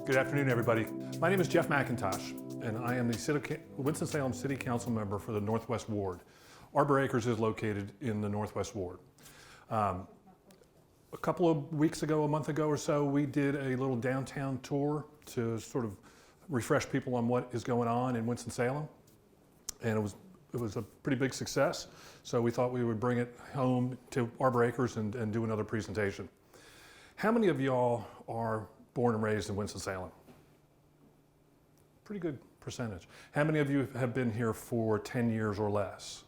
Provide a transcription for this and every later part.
Good afternoon, everybody. My name is Jeff MacIntosh, and I am the Winston-Salem City Council member for the Northwest Ward. Arbor Acres is located in the Northwest Ward. A couple of weeks ago, a month ago or so, we did a little downtown tour to sort of refresh people on what is going on in Winston-Salem, and it was a pretty big success. So we thought we would bring it home to Arbor Acres and do another presentation. How many of y'all are born and raised in Winston-Salem? Pretty good percentage. How many of you have been here for 10 years or less?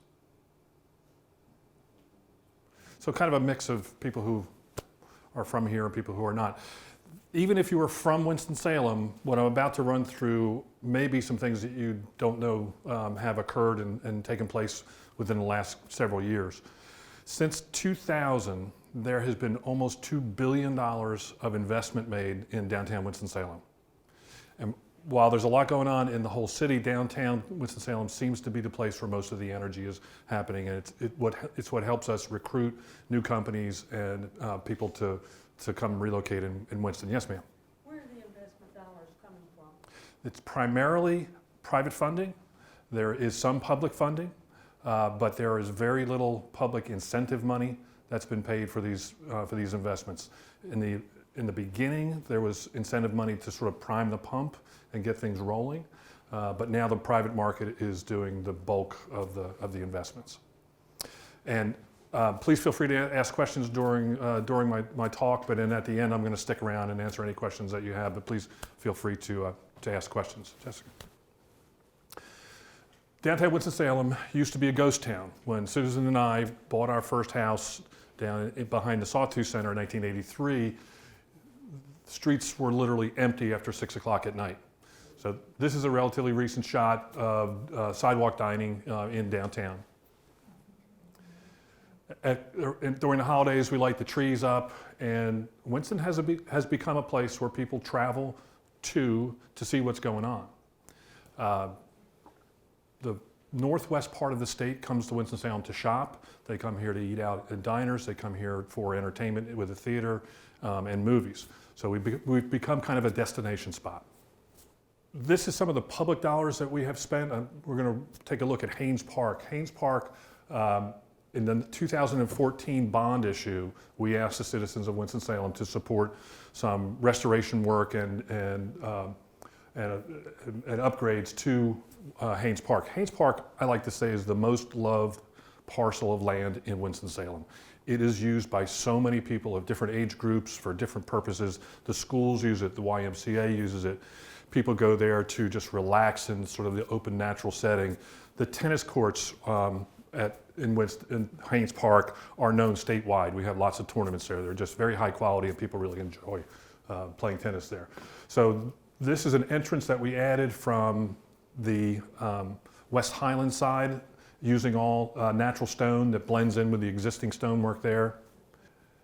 So kind of a mix of people who are from here and people who are not. Even if you are from Winston-Salem, what I'm about to run through may be some things that you don't know have occurred and taken place within the last several years. Since 2000, there has been almost $2 billion of investment made in downtown Winston-Salem. And while there's a lot going on in the whole city, downtown Winston-Salem seems to be the place where most of the energy is happening, and it's what helps us recruit new companies and people to come relocate in Winston. Yes, ma'am? Where are the investment dollars coming from? It's primarily private funding. There is some public funding, but there is very little public incentive money that's been paid for these investments. In the beginning, there was incentive money to sort of prime the pump and get things rolling, but now the private market is doing the bulk of the investments. And please feel free to ask questions during my talk, but then at the end I'm going to stick around and answer any questions that you have, but please feel free to ask questions. Jessica. Downtown Winston-Salem used to be a ghost town. When Susan and I bought our first house down behind the Sawtooth Center in 1983, the streets were literally empty after 6 o'clock at night. So this is a relatively recent shot of sidewalk dining in downtown. During the holidays, we light the trees up, and Winston has become a place where people travel to see what's going on. The northwest part of the state comes to Winston-Salem to shop. They come here to eat out at diners. They come here for entertainment with a theater and movies. So we've become kind of a destination spot. This is some of the public dollars that we have spent. We're going to take a look at Haynes Park. Haynes Park, in the 2014 bond issue, we asked the citizens of Winston-Salem to support some restoration work and upgrades to Haynes Park. Haynes Park, I like to say, is the most loved parcel of land in Winston-Salem. It is used by so many people of different age groups for different purposes. The schools use it, the YMCA uses it. People go there to just relax in sort of the open natural setting. The tennis courts in Haynes Park are known statewide. We have lots of tournaments there. They're just very high quality and people really enjoy playing tennis there. So this is an entrance that we added from the West Highland side, using all natural stone that blends in with the existing stonework there.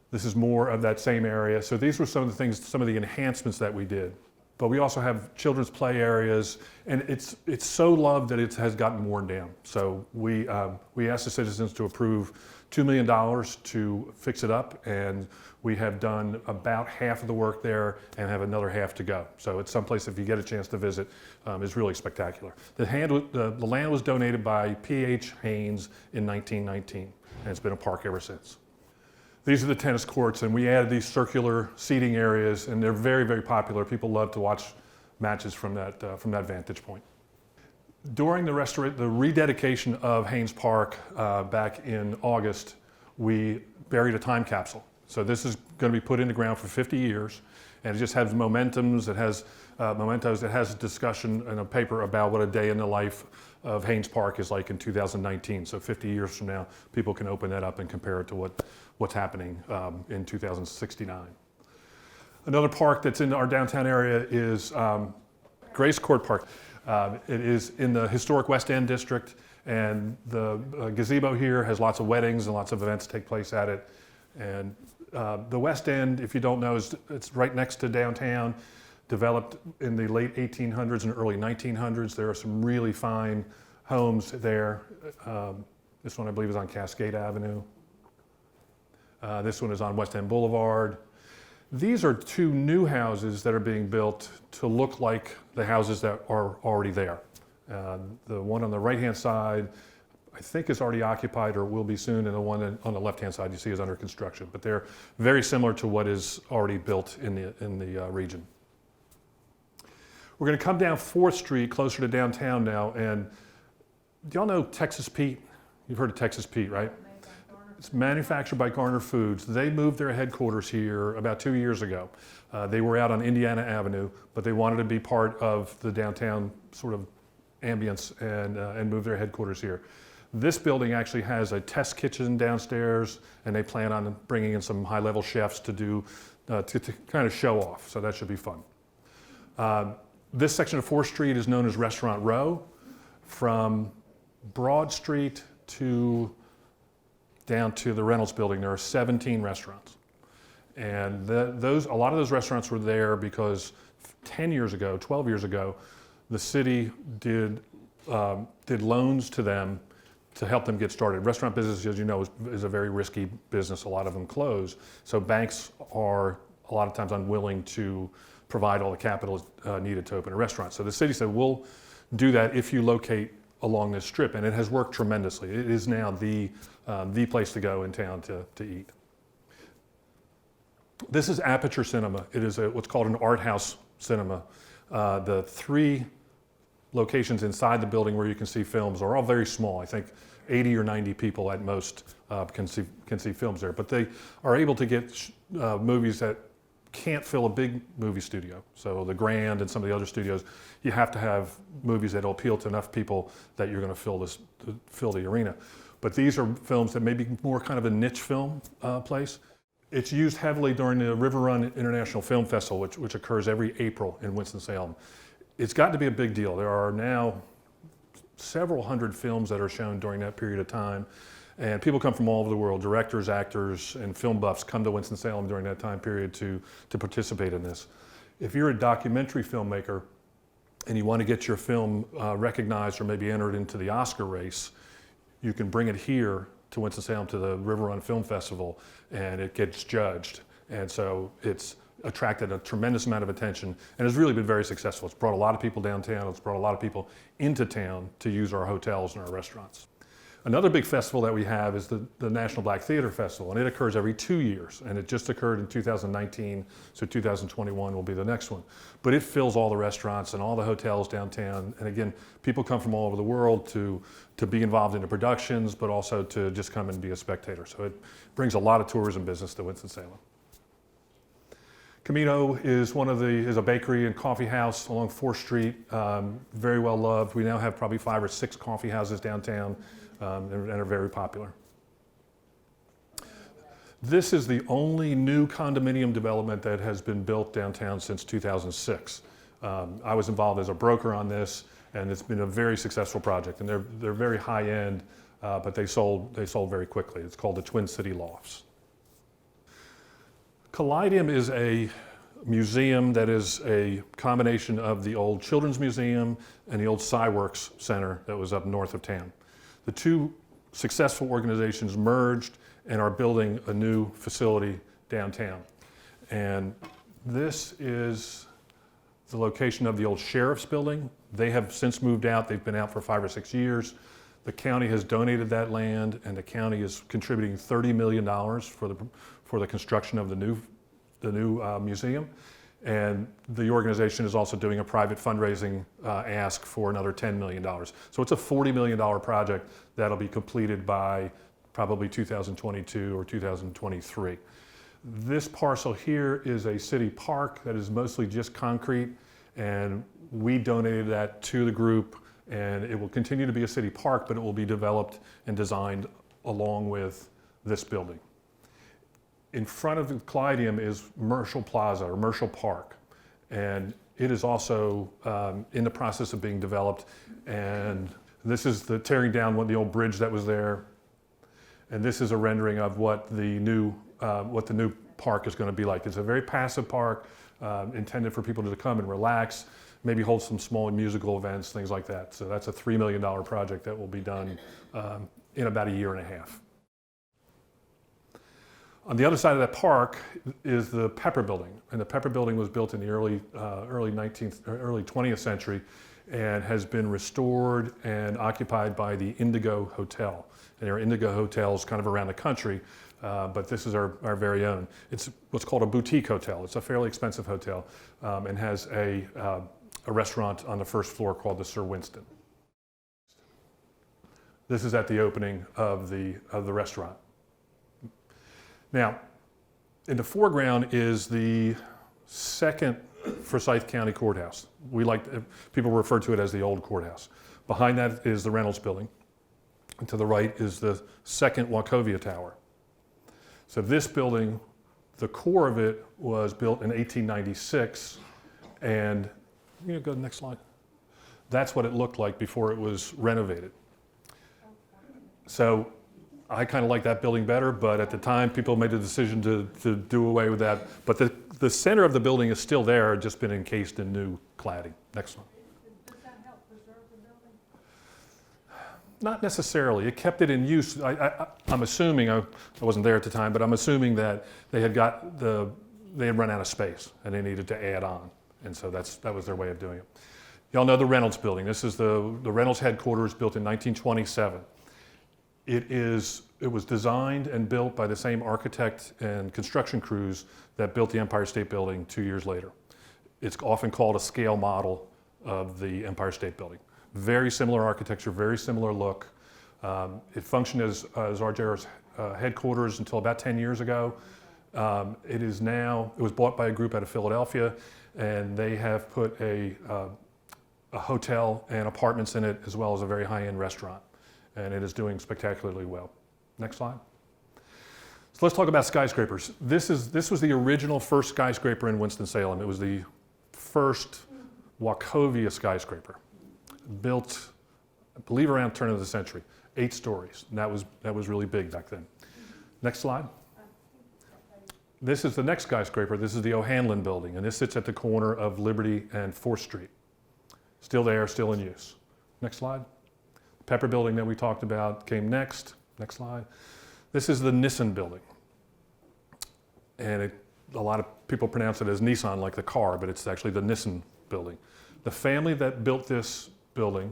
This is more of that same area. So these were some of the things, some of the enhancements that we did. But we also have children's play areas, and it's so loved that it has gotten worn down. So we asked the citizens to approve $2 million to fix it up, and we have done about half of the work there and have another half to go. So it's someplace, if you get a chance to visit, is really spectacular. The land was donated by P.H. Haynes in 1919, and it's been a park ever since. These are the tennis courts, and we added these circular seating areas, and they're very, very popular. People love to watch matches from that vantage point. During the rededication of Haynes Park back in August, we buried a time capsule. So this is going to be put in the ground for 50 years, and it just has mementos. It has a discussion and a paper about what a day in the life of Haynes Park is like in 2019. So 50 years from now, people can open that up and compare it to what's happening in 2069. Another park that's in our downtown area is Grace Court Park. It is in the historic West End district, and the gazebo here has lots of weddings and lots of events take place at it. And the West End, if you don't know, it's right next to downtown, developed in the late 1800s and early 1900s. There are some really fine homes there. This one, I believe, is on Cascade Avenue. This one is on West End Boulevard. These are two new houses that are being built to look like the houses that are already there. The one on the right-hand side, I think is already occupied or will be soon, and the one on the left-hand side you see is under construction. But they're very similar to what is already built in the region. We're going to come down 4th Street, closer to downtown now, and do y'all know Texas Pete? You've heard of Texas Pete, right? It's manufactured by Garner Foods. They moved their headquarters here about 2 years ago. They were out on Indiana Avenue, but they wanted to be part of the downtown sort of ambience and move their headquarters here. This building actually has a test kitchen downstairs, and they plan on bringing in some high-level chefs to kind of show off, so that should be fun. This section of 4th Street is known as Restaurant Row. From Broad Street down to the Reynolds Building, there are 17 restaurants. And a lot of those restaurants were there because 10 years ago, 12 years ago, the city did loans to them to help them get started. Restaurant business, as you know, is a very risky business. A lot of them close. So banks are a lot of times unwilling to provide all the capital needed to open a restaurant. So the city said, we'll do that if you locate along this strip, and it has worked tremendously. It is now the place to go in town to eat. This is Aperture Cinema. It is what's called an art house cinema. The 3 locations inside the building where you can see films are all very small. I think 80 or 90 people at most can see films there. But they are able to get movies that can't fill a big movie studio. So the Grand and some of the other studios, you have to have movies that will appeal to enough people that you're going to fill the arena. But these are films that may be more kind of a niche film place. It's used heavily during the River Run International Film Festival, which occurs every April in Winston-Salem. It's gotten to be a big deal. There are now several hundred films that are shown during that period of time. And people come from all over the world. Directors, actors, and film buffs come to Winston-Salem during that time period to participate in this. If you're a documentary filmmaker and you want to get your film recognized or maybe entered into the Oscar race, you can bring it here to Winston-Salem to the River Run Film Festival, and it gets judged. And so it's attracted a tremendous amount of attention and has really been very successful. It's brought a lot of people downtown. It's brought a lot of people into town to use our hotels and our restaurants. Another big festival that we have is the National Black Theater Festival, and it occurs every 2 years, and it just occurred in 2019, so 2021 will be the next one. But it fills all the restaurants and all the hotels downtown, and again, people come from all over the world to be involved in the productions, but also to just come and be a spectator. So it brings a lot of tourism business to Winston-Salem. Camino is a bakery and coffee house along 4th Street, very well loved. We now have probably 5 or 6 coffee houses downtown. And are very popular. This is the only new condominium development that has been built downtown since 2006. I was involved as a broker on this, and it's been a very successful project. And they're very high end, but they sold very quickly. It's called the Twin City Lofts. Callidium is a museum that is a combination of the old Children's Museum and the old Sci-Works Center that was up north of town. The 2 successful organizations merged and are building a new facility downtown. And this is the location of the old Sheriff's Building. They have since moved out. They've been out for 5 or 6 years. The county has donated that land, and the county is contributing $30 million for the construction of the new museum. And the organization is also doing a private fundraising ask for another $10 million. So it's a $40 million project that'll be completed by probably 2022 or 2023. This parcel here is a city park that is mostly just concrete, and we donated that to the group, and it will continue to be a city park, but it will be developed and designed along with this building. In front of the Callidium is Mercial Plaza, or Mercial Park, and it is also in the process of being developed. And this is the tearing down the old bridge that was there, and this is a rendering of what the new park is going to be like. It's a very passive park, intended for people to come and relax, maybe hold some small musical events, things like that. So that's a $3 million project that will be done in about a year and a half. On the other side of that park is the Pepper Building, and the Pepper Building was built in the early 20th century and has been restored and occupied by the Indigo Hotel. And there are Indigo hotels kind of around the country, but this is our very own. It's what's called a boutique hotel. It's a fairly expensive hotel and has a restaurant on the first floor called the Sir Winston. This is at the opening of the restaurant. Now, in the foreground is the second Forsyth County Courthouse. People refer to it as the old courthouse. Behind that is the Reynolds Building. And to the right is the second Wachovia Tower. So this building, the core of it was built in 1896, and you know, go to the next slide. That's what it looked like before it was renovated. So I kind of like that building better, but at the time people made the decision to do away with that. But the center of the building is still there, just been encased in new cladding. Next one. Does that help preserve the building? Not necessarily. It kept it in use. I'm assuming, I wasn't there at the time, but I'm assuming that they had run out of space and they needed to add on. And so that was their way of doing it. Y'all know the Reynolds Building. This is the Reynolds headquarters, built in 1927. It was designed and built by the same architect and construction crews that built the Empire State Building 2 years later. It's often called a scale model of the Empire State Building. Very similar architecture, very similar look. It functioned as RJR's headquarters until about 10 years ago. It was bought by a group out of Philadelphia, and they have put a hotel and apartments in it, as well as a very high-end restaurant. And it is doing spectacularly well. Next slide. So let's talk about skyscrapers. This was the original first skyscraper in Winston-Salem. It was the first Wachovia skyscraper, built, I believe, around the turn of the century, 8 stories. And that was really big back then. Next slide. This is the next skyscraper. This is the O'Hanlon Building, and this sits at the corner of Liberty and 4th Street. Still there, still in use. Next slide. Pepper Building that we talked about came next. Next slide. This is the Nissen Building. And a lot of people pronounce it as Nissan, like the car, but it's actually the Nissen Building. The family that built this building,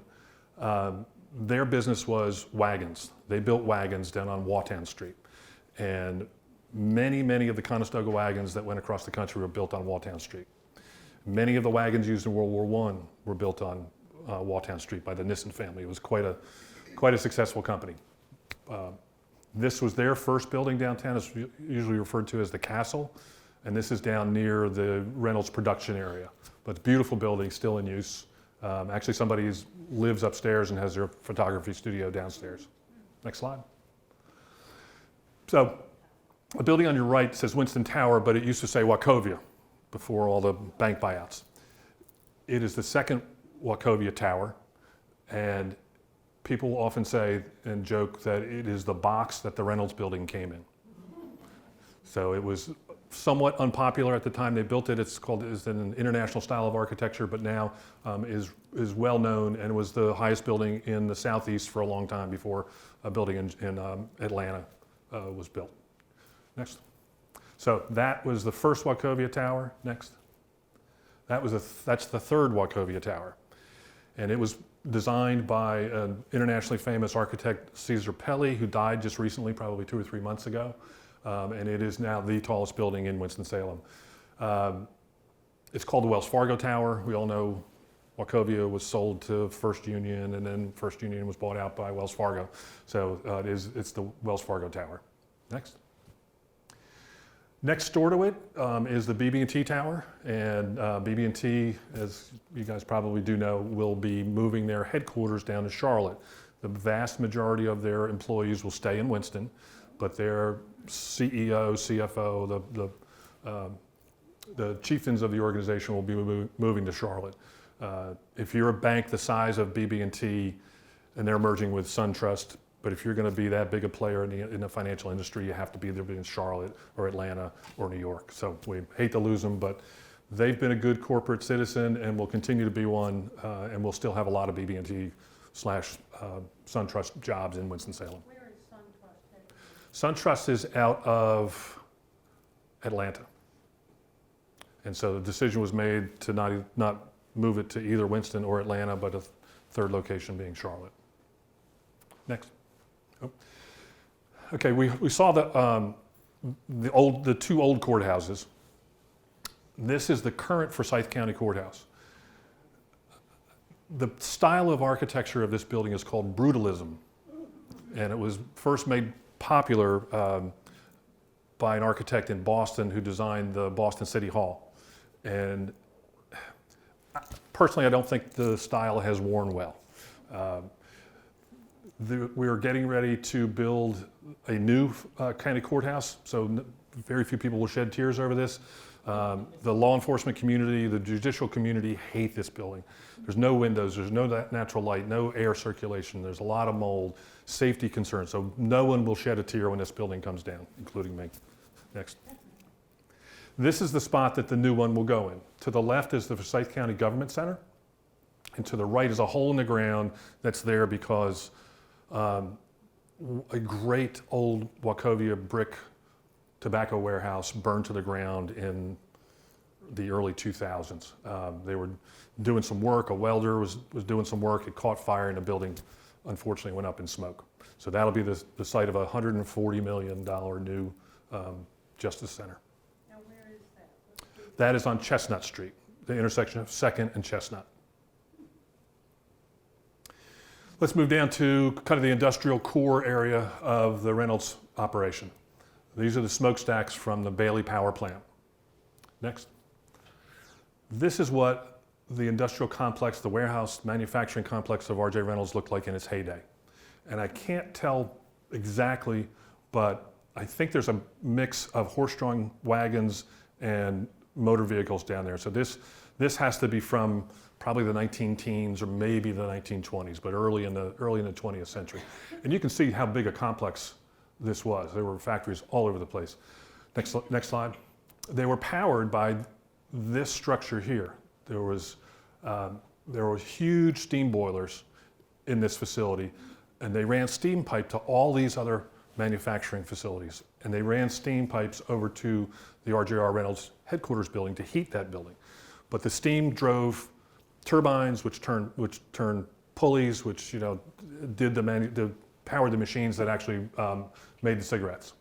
their business was wagons. They built wagons down on Wachovia Street. And many of the Conestoga wagons that went across the country were built on Wachovia Street. Many of the wagons used in World War I were built on Wachovia Street by the Nissen family. It was quite a successful company. This was their first building downtown. It's usually referred to as the Castle, and this is down near the Reynolds production area. But it's a beautiful building, still in use. Actually, somebody lives upstairs and has their photography studio downstairs. Next slide. So, the building on your right says Winston Tower, but it used to say Wachovia before all the bank buyouts. It is the second Wachovia Tower, and people often say and joke that it is the box that the Reynolds Building came in. So it was somewhat unpopular at the time they built it. It's an international style of architecture, but now is well known, and was the highest building in the Southeast for a long time before a building in Atlanta was built. Next. So that was the first Wachovia Tower. Next. That's the third Wachovia Tower. And it was designed by an internationally famous architect, Caesar Pelli, who died just recently, probably 2 or 3 months ago. And it is now the tallest building in Winston-Salem. It's called the Wells Fargo Tower. We all know Wachovia was sold to First Union, and then First Union was bought out by Wells Fargo. So it's the Wells Fargo Tower. Next. Next door to it is the BB&T Tower, and BB&T, as you guys probably do know, will be moving their headquarters down to Charlotte. The vast majority of their employees will stay in Winston, but their CEO, CFO, the chieftains of the organization will be moving to Charlotte. If you're a bank the size of BB&T, and they're merging with SunTrust, but if you're going to be that big a player in the financial industry, you have to be either in Charlotte or Atlanta or New York. So we hate to lose them, but they've been a good corporate citizen and will continue to be one, and we'll still have a lot of BB&T / SunTrust jobs in Winston-Salem. Where is SunTrust headquarters? SunTrust is out of Atlanta. And so the decision was made to not move it to either Winston or Atlanta, but a third location being Charlotte. Next. Oh. Okay, we saw the two old courthouses. This is the current Forsyth County Courthouse. The style of architecture of this building is called brutalism, and it was first made popular by an architect in Boston who designed the Boston City Hall. And personally, I don't think the style has worn well. We are getting ready to build a new county courthouse, so very few people will shed tears over this. The law enforcement community, the judicial community hate this building. There's no windows, there's no natural light, no air circulation, there's a lot of mold, safety concerns, so no one will shed a tear when this building comes down, including me. Next. This is the spot that the new one will go in. To the left is the Forsyth County Government Center, and to the right is a hole in the ground that's there because a great old Wachovia brick tobacco warehouse burned to the ground in the early 2000s. They were doing some work, a welder was doing some work, it caught fire and the building unfortunately went up in smoke. So that'll be the site of a $140 million new Justice Center. Now where is that? That is on Chestnut Street, the intersection of 2nd and Chestnut. Let's move down to kind of the industrial core area of the Reynolds operation. These are the smokestacks from the Bailey Power Plant. Next. This is what the industrial complex, the warehouse manufacturing complex of R.J. Reynolds looked like in its heyday. And I can't tell exactly, but I think there's a mix of horse-drawn wagons and motor vehicles down there. So this has to be from probably the 19-teens or maybe the 1920s, but early in the 20th century. And you can see how big a complex this was. There were factories all over the place. Next slide. They were powered by this structure here. There were huge steam boilers in this facility, and they ran steam pipe to all these other manufacturing facilities. And they ran steam pipes over to the R.J.R. Reynolds headquarters building to heat that building. But the steam drove turbines, which turned pulleys, which powered the machines that actually made the cigarettes.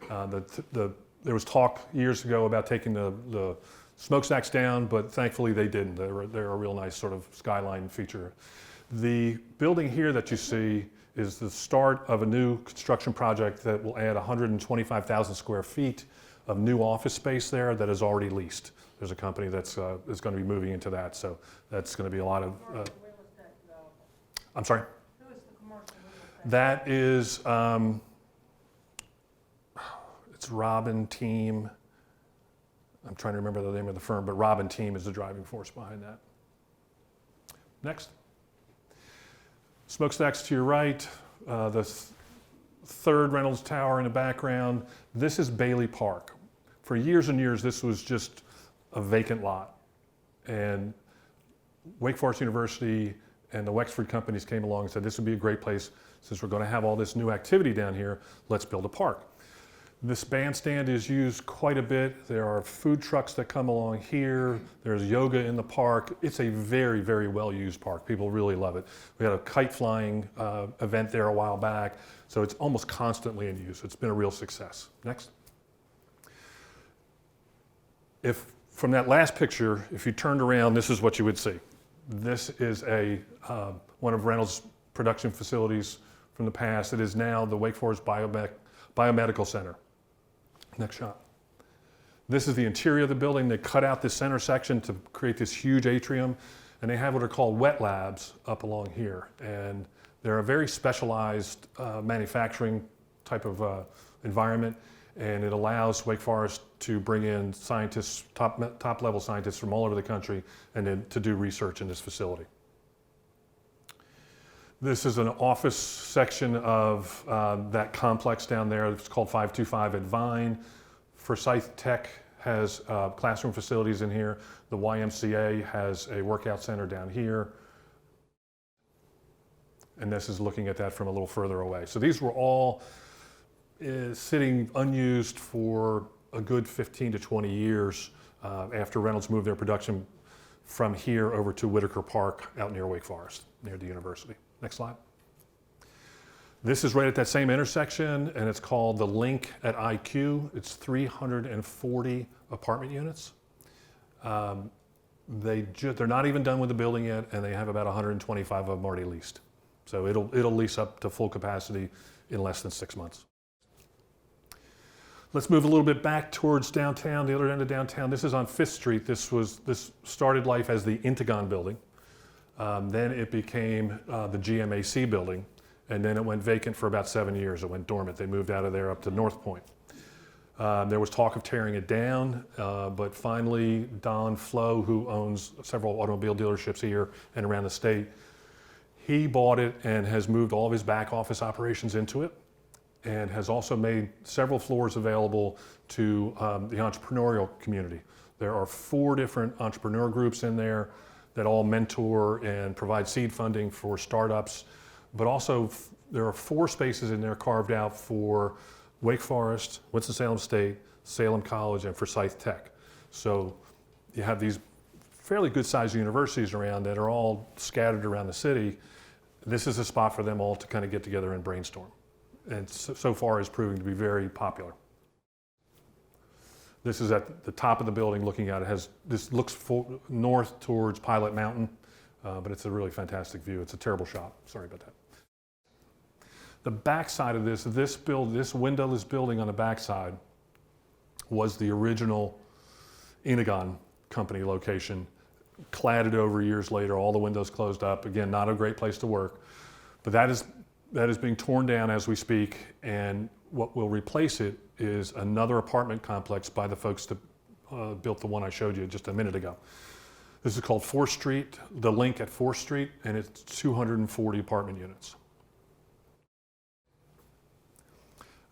There was talk years ago about taking the smokestacks down, but thankfully they didn't. They're a real nice sort of skyline feature. The building here that you see is the start of a new construction project that will add 125,000 square feet of new office space there that is already leased. There's a company that's going to be moving into that, so that's going to be a lot of. I'm sorry. Who is the commercial real estate? That is, it's Robin Team. I'm trying to remember the name of the firm, but Robin Team is the driving force behind that. Next. Smokestacks to your right, the third Reynolds Tower in the background. This is Bailey Park. For years and years, this was just a vacant lot. And Wake Forest University and the Wexford companies came along and said, this would be a great place, since we're going to have all this new activity down here, let's build a park. This bandstand is used quite a bit. There are food trucks that come along here. There's yoga in the park. It's a very, very well-used park. People really love it. We had a kite flying event there a while back, so it's almost constantly in use. It's been a real success. Next. From that last picture, if you turned around, this is what you would see. This is one of Reynolds' production facilities from the past. It is now the Wake Forest Biomedical Center. Next shot. This is the interior of the building. They cut out this center section to create this huge atrium, and they have what are called wet labs up along here. And they're a very specialized manufacturing type of environment, and it allows Wake Forest to bring in scientists, top level scientists from all over the country, and then to do research in this facility. This is an office section of that complex down there. It's called 525 at Vine. Forsyth Tech has classroom facilities in here. The YMCA has a workout center down here. And this is looking at that from a little further away. So these were all sitting unused for a good 15 to 20 years after Reynolds moved their production from here over to Whitaker Park out near Wake Forest, near the university. Next slide. This is right at that same intersection, and it's called the Link at IQ. It's 340 apartment units. They're not even done with the building yet, and they have about 125 of them already leased. So it'll lease up to full capacity in less than 6 months. Let's move a little bit back towards downtown, the other end of downtown. This is on 5th Street. This started life as the Intigon building. Then it became the GMAC building, and then it went vacant for about 7 years. It went dormant. They moved out of there up to North Point. There was talk of tearing it down, but finally Don Flo, who owns several automobile dealerships here and around the state, he bought it and has moved all of his back office operations into it, and has also made several floors available to the entrepreneurial community. There are 4 different entrepreneur groups in there that all mentor and provide seed funding for startups, but also there are 4 spaces in there carved out for Wake Forest, Winston-Salem State, Salem College, and Forsyth Tech. So you have these fairly good-sized universities around that are all scattered around the city. This is a spot for them all to kind of get together and brainstorm. And so far is proving to be very popular. This is at the top of the building looking out. This looks north towards Pilot Mountain, but it's a really fantastic view. It's a terrible shot. Sorry about that. The back side of this windowless building on the back side was the original Indigon company location, cladded over years later, all the windows closed up. Again, not a great place to work, but that is being torn down as we speak, and what will replace it is another apartment complex by the folks that built the one I showed you just a minute ago. This is called 4th Street, the Link at 4th Street, and it's 240 apartment units.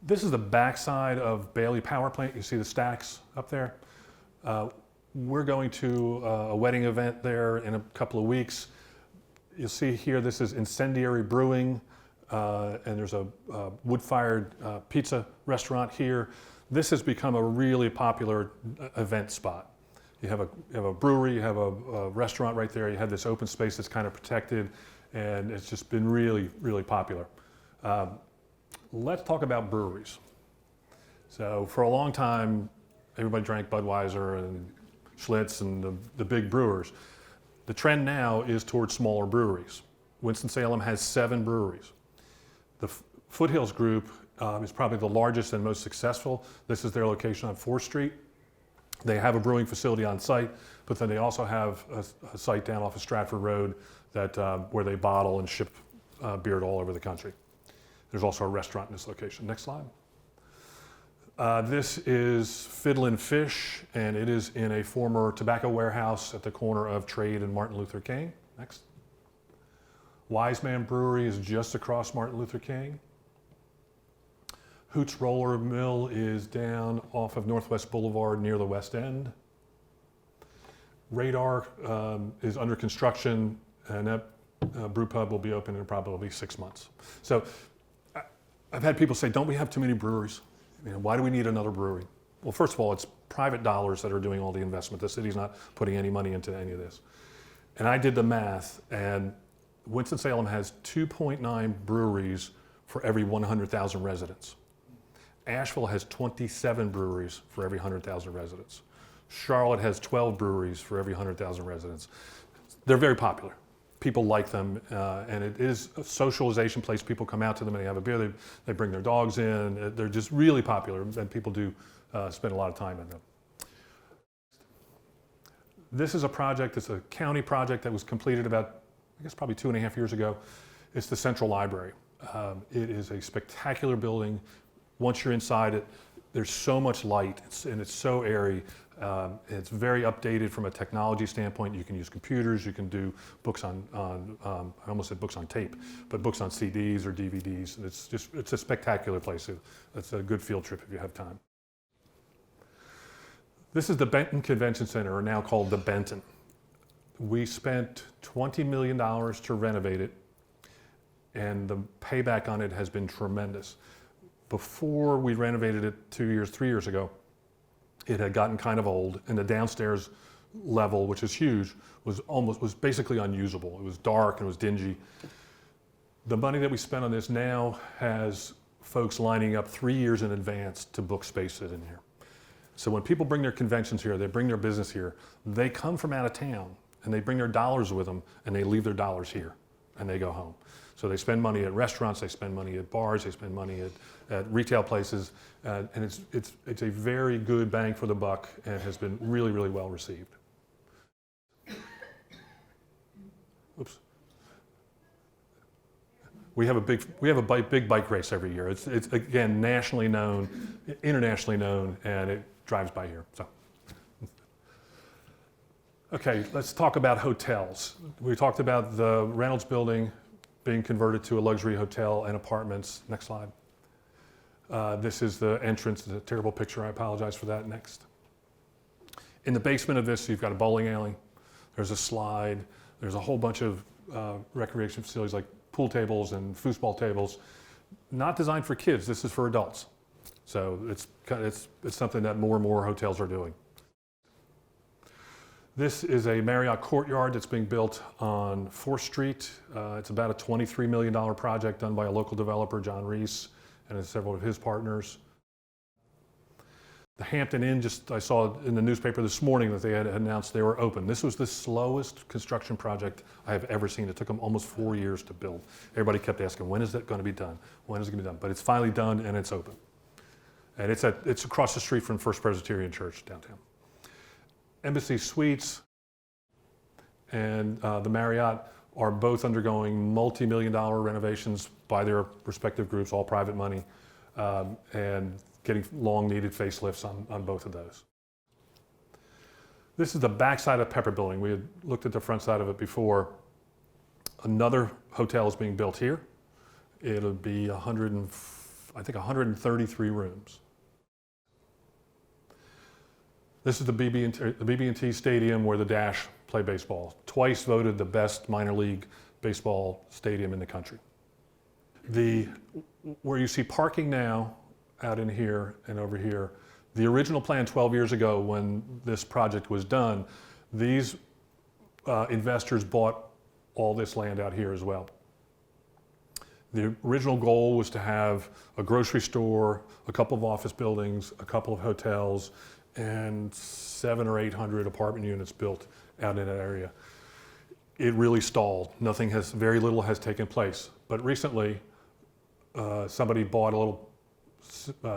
This is the backside of Bailey Power Plant. You see the stacks up there? We're going to a wedding event there in a couple of weeks. You'll see here, this is Incendiary Brewing, and there's a wood-fired pizza restaurant here. This has become a really popular event spot. You have a brewery, you have a restaurant right there, you have this open space that's kind of protected, and it's just been really, really popular. Let's talk about breweries. So for a long time, everybody drank Budweiser and Schlitz and the big brewers. The trend now is towards smaller breweries. Winston-Salem has 7 breweries. The Foothills Group is probably the largest and most successful. This is their location on 4th Street. They have a brewing facility on site, but then they also have a site down off of Stratford Road where they bottle and ship beer all over the country. There's also a restaurant in this location. Next slide. This is Fiddlin Fish, and it is in a former tobacco warehouse at the corner of Trade and Martin Luther King. Next. Wise Man Brewery is just across Martin Luther King. Hoots Roller Mill is down off of Northwest Boulevard near the West End. Radar is under construction, and that brew pub will be open in probably 6 months. So I've had people say, don't we have too many breweries? Why do we need another brewery? Well, first of all, it's private dollars that are doing all the investment. The city's not putting any money into any of this. And I did the math, and Winston-Salem has 2.9 breweries for every 100,000 residents. Asheville has 27 breweries for every 100,000 residents. Charlotte has 12 breweries for every 100,000 residents. They're very popular. People like them, and it is a socialization place. People come out to them and they have a beer. They bring their dogs in. They're just really popular, and people do spend a lot of time in them. This is a project, it's a county project that was completed about, I guess, probably 2.5 years ago. It's the Central Library. It is a spectacular building. Once you're inside it, there's so much light, and it's so airy. It's very updated from a technology standpoint. You can use computers, you can do books on I almost said books on tape, but books on CDs or DVDs. It's a spectacular place. It's a good field trip if you have time. This is the Benton Convention Center, or now called the Benton. We spent $20 million to renovate it, and the payback on it has been tremendous. Before we renovated it 3 years ago, It had gotten kind of old, and the downstairs level, which is huge, was basically unusable. It was dark and it was dingy. The money that we spent on this now has folks lining up 3 years in advance to book spaces in here. So when people bring their conventions here, they bring their business here, they come from out of town and they bring their dollars with them and they leave their dollars here and they go home. So they spend money at restaurants, they spend money at bars, they spend money at retail places, and it's a very good bang for the buck and has been really, really well received. Oops. We have a big bike race every year. It's again nationally known, internationally known, and it drives by here. So, okay, let's talk about hotels. We talked about the Reynolds Building being converted to a luxury hotel and apartments. Next slide. This is the entrance. It's a terrible picture. I apologize for that. Next. In the basement of this, you've got a bowling alley. There's a slide. There's a whole bunch of recreation facilities like pool tables and foosball tables. Not designed for kids. This is for adults. So it's something that more and more hotels are doing. This is a Marriott courtyard that's being built on 4th Street. It's about a $23 million project done by a local developer, John Reese, and several of his partners. The Hampton Inn, I saw in the newspaper this morning that they had announced they were open. This was the slowest construction project I have ever seen. It took them almost 4 years to build. Everybody kept asking, when is that going to be done? When is it going to be done? But it's finally done and it's open. And it's across the street from First Presbyterian Church downtown. Embassy Suites and the Marriott are both undergoing multi-million-dollar renovations by their respective groups, all private money, and getting long-needed facelifts on both of those. This is the backside of Pepper Building. We had looked at the front side of it before. Another hotel is being built here. It'll be 133 rooms. This is the BB&T Stadium where the Dash play baseball. Twice voted the best minor league baseball stadium in the country. Where you see parking now, out in here and over here, the original plan 12 years ago when this project was done, these investors bought all this land out here as well. The original goal was to have a grocery store, a couple of office buildings, a couple of hotels, and 700 or 800 apartment units built out in that area. It really stalled. Very little has taken place. But recently, somebody bought a little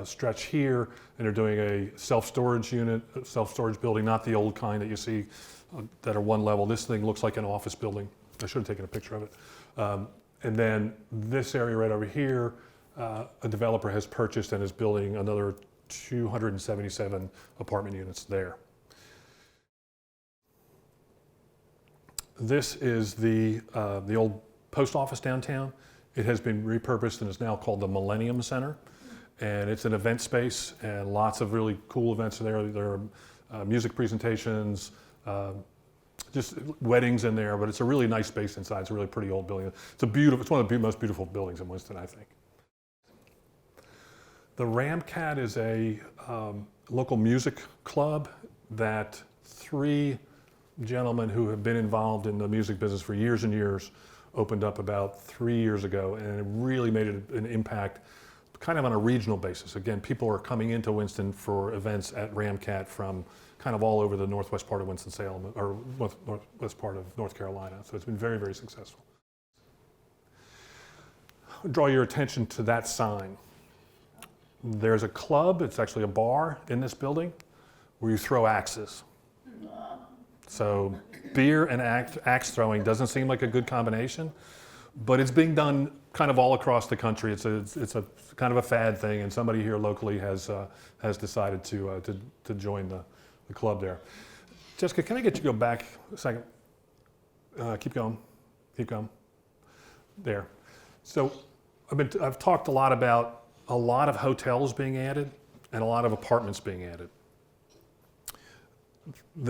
stretch here, and they're doing a self-storage unit, self-storage building, not the old kind that you see that are one level. This thing looks like an office building. I should have taken a picture of it. And then this area right over here, a developer has purchased and is building another 277 apartment units there. This is the old post office downtown. It has been repurposed and is now called the Millennium Center. And it's an event space and lots of really cool events there. There are music presentations, just weddings in there, but it's a really nice space inside. It's a really pretty old building. It's one of the most beautiful buildings in Winston, I think. The Ramcat is a local music club that 3 gentlemen who have been involved in the music business for years and years opened up about 3 years ago, and it really made an impact kind of on a regional basis. Again, people are coming into Winston for events at Ramcat from kind of all over the northwest part of Winston-Salem, or northwest part of North Carolina. So it's been very, very successful. I'll draw your attention to that sign. There's a club, it's actually a bar in this building, where you throw axes. So beer and axe throwing doesn't seem like a good combination, but it's being done kind of all across the country. It's a kind of a fad thing, and somebody here locally has decided to join the club there. Jessica, can I get you to go back a second? Keep going. There. So I've talked a lot about a lot of hotels being added and a lot of apartments being added.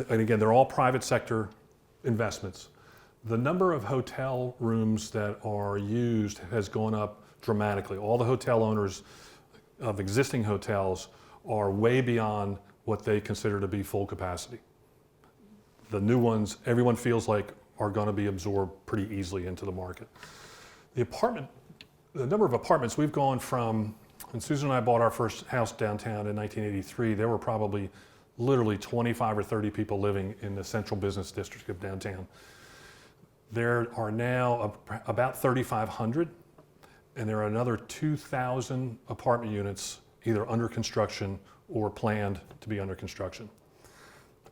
And again, they're all private sector investments. The number of hotel rooms that are used has gone up dramatically. All the hotel owners of existing hotels are way beyond what they consider to be full capacity. The new ones, everyone feels like are going to be absorbed pretty easily into the market. The number of apartments we've gone from, when Susan and I bought our first house downtown in 1983, there were probably literally 25 or 30 people living in the central business district of downtown. There are now about 3,500, and there are another 2,000 apartment units either under construction or planned to be under construction.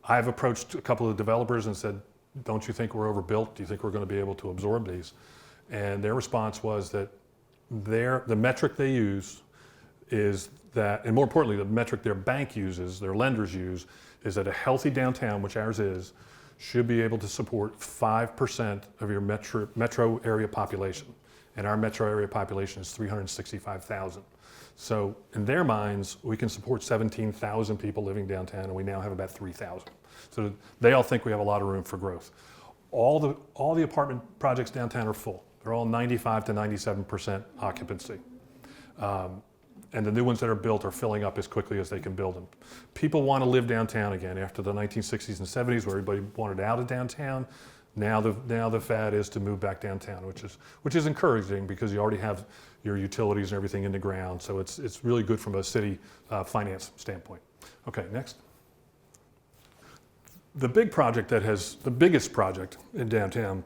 I've approached a couple of developers and said, don't you think we're overbuilt? Do you think we're going to be able to absorb these? And their response was that the metric they use is that, and more importantly, the metric their bank uses, their lenders use, is that a healthy downtown, which ours is, should be able to support 5% of your metro area population. And our metro area population is 365,000. So in their minds, we can support 17,000 people living downtown, and we now have about 3,000. So they all think we have a lot of room for growth. All the apartment projects downtown are full. They're all 95 to 97% occupancy. And the new ones that are built are filling up as quickly as they can build them. People want to live downtown again after the 1960s and 70s where everybody wanted out of downtown. Now the fad is to move back downtown, which is encouraging because you already have your utilities and everything in the ground. So it's really good from a city finance standpoint. Okay, next. The biggest project in downtown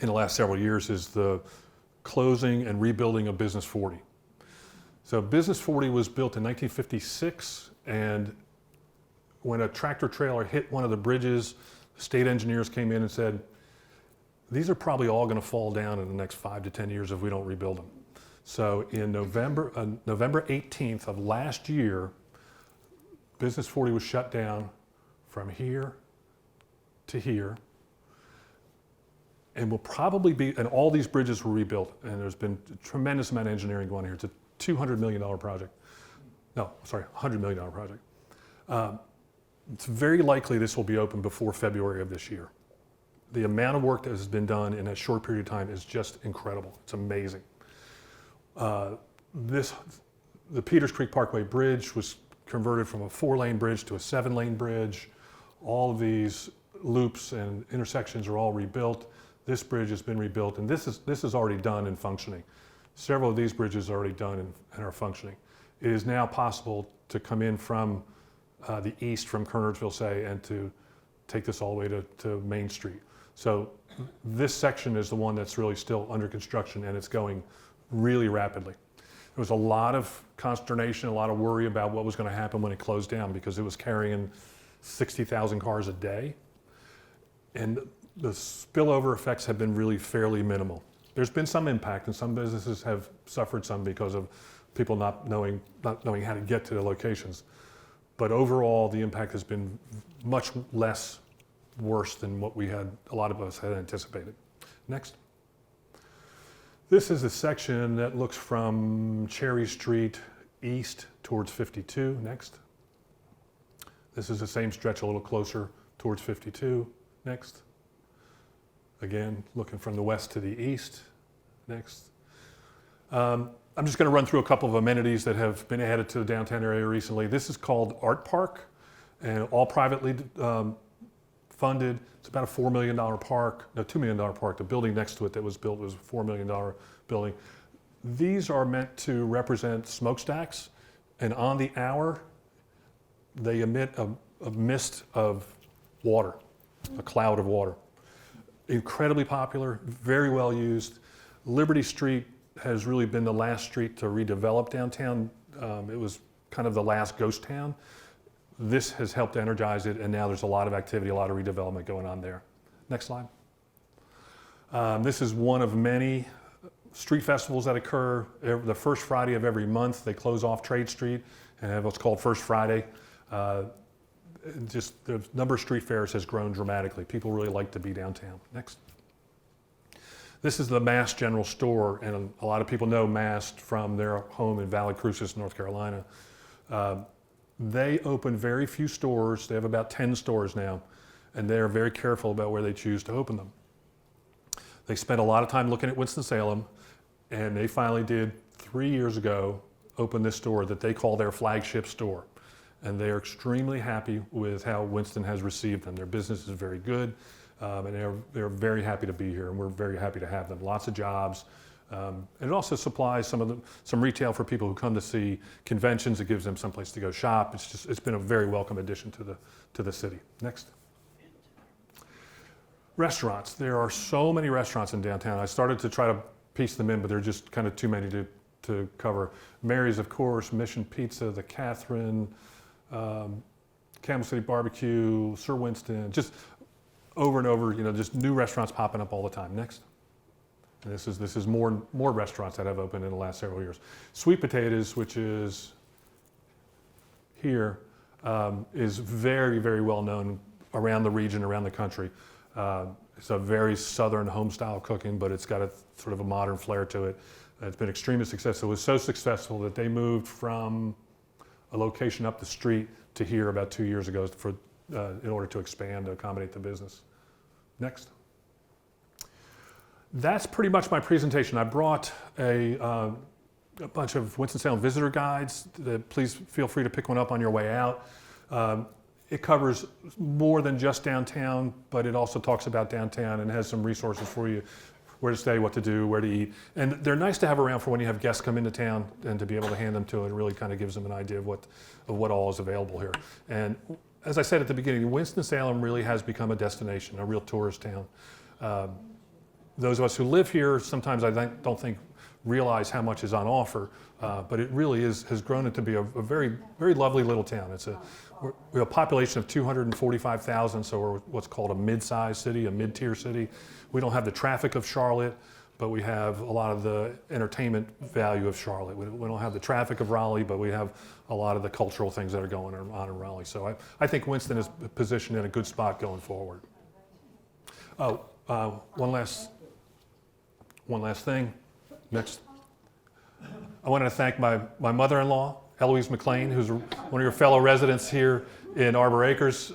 in the last several years is the closing and rebuilding of Business 40. So Business 40 was built in 1956, and when a tractor trailer hit one of the bridges, state engineers came in and said, these are probably all going to fall down in the next 5 to 10 years if we don't rebuild them. So in November 18th of last year, Business 40 was shut down from here to here, and will probably be, and all these bridges were rebuilt, and there's been a tremendous amount of engineering going here. It's a $200 million project. No, sorry, $100 million project. It's very likely this will be open before February of this year. The amount of work that has been done in a short period of time is just incredible. It's amazing. The Peters Creek Parkway Bridge was converted from a 4-lane bridge to a 7-lane bridge. All of these loops and intersections are all rebuilt. This bridge has been rebuilt, and this is already done and functioning. Several of these bridges are already done and are functioning. It is now possible to come in from the east, from Kernersville, say, and to take this all the way to Main Street. So this section is the one that's really still under construction, and it's going really rapidly. There was a lot of consternation, a lot of worry about what was going to happen when it closed down because it was carrying 60,000 cars a day. And the spillover effects have been really fairly minimal. There's been some impact, and some businesses have suffered some because of people not knowing how to get to the locations. But overall, the impact has been much less worse than what a lot of us had anticipated. Next. This is a section that looks from Cherry Street east towards 52. Next. This is the same stretch a little closer towards 52. Next. Again, looking from the west to the east. Next. I'm just going to run through a couple of amenities that have been added to the downtown area recently. This is called Art Park, and all privately funded. It's about a $4 million park, no, $2 million park. The building next to it that was built was a $4 million building. These are meant to represent smokestacks, and on the hour, they emit a mist of water, a cloud of water. Incredibly popular, very well used. Liberty Street has really been the last street to redevelop downtown. It was kind of the last ghost town. This has helped energize it, and now there's a lot of activity, a lot of redevelopment going on there. Next slide. This is one of many street festivals that occur. The first Friday of every month, they close off Trade Street and have what's called First Friday. Just the number of street fairs has grown dramatically. People really like to be downtown. Next. This is the Mast General Store, and a lot of people know Mast from their home in Valley Cruces, North Carolina. They open very few stores. They have about 10 stores now, and they're very careful about where they choose to open them. They spent a lot of time looking at Winston-Salem, and they finally did, 3 years ago, open this store that they call their flagship store. and they are extremely happy with how Winston has received them. Their business is very good, and they're very happy to be here, and we're very happy to have them. Lots of jobs. And it also supplies some retail for people who come to see conventions. It gives them some place to go shop. It's been a very welcome addition to the city. Next. Restaurants. There are so many restaurants in downtown. I started to try to piece them in, but there are just kind of too many to cover. Mary's, of course, Mission Pizza, the Catherine, Camel City Barbecue, Sir Winston, just over and over, just new restaurants popping up all the time. Next. And this is more restaurants that have opened in the last several years. Sweet Potatoes, which is here, is very, very well known around the region, around the country. It's a very southern home-style cooking, but it's got a sort of a modern flair to it. It's been extremely successful. It was so successful that they moved from a location up the street to here about 2 years ago in order to expand, to accommodate the business. Next. That's pretty much my presentation. I brought a bunch of Winston-Salem visitor guides. Please feel free to pick one up on your way out. It covers more than just downtown, but it also talks about downtown and has some resources for you, where to stay, what to do, where to eat. And they're nice to have around for when you have guests come into town, and to be able to hand them to it really kind of gives them an idea of what all is available here. And as I said at the beginning, Winston-Salem really has become a destination, a real tourist town. Those of us who live here sometimes don't think realize how much is on offer, but it really has grown into be a very, very lovely little town. We have a population of 245,000, so we're what's called a mid-sized city, a mid-tier city. We don't have the traffic of Charlotte, but we have a lot of the entertainment value of Charlotte. We don't have the traffic of Raleigh, but we have a lot of the cultural things that are going on in Raleigh. So I think Winston is positioned in a good spot going forward. Oh, one last thing. Next. I wanted to thank my mother-in-law, Eloise McLean, who's one of your fellow residents here in Arbor Acres,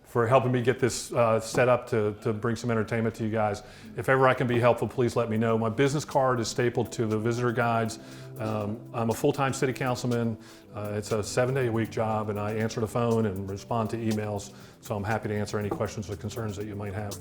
for helping me get this set up to bring some entertainment to you guys. If ever I can be helpful, please let me know. My business card is stapled to the visitor guides. I'm a full-time city councilman. It's a 7-day-a-week job, and I answer the phone and respond to emails, so I'm happy to answer any questions or concerns that you might have.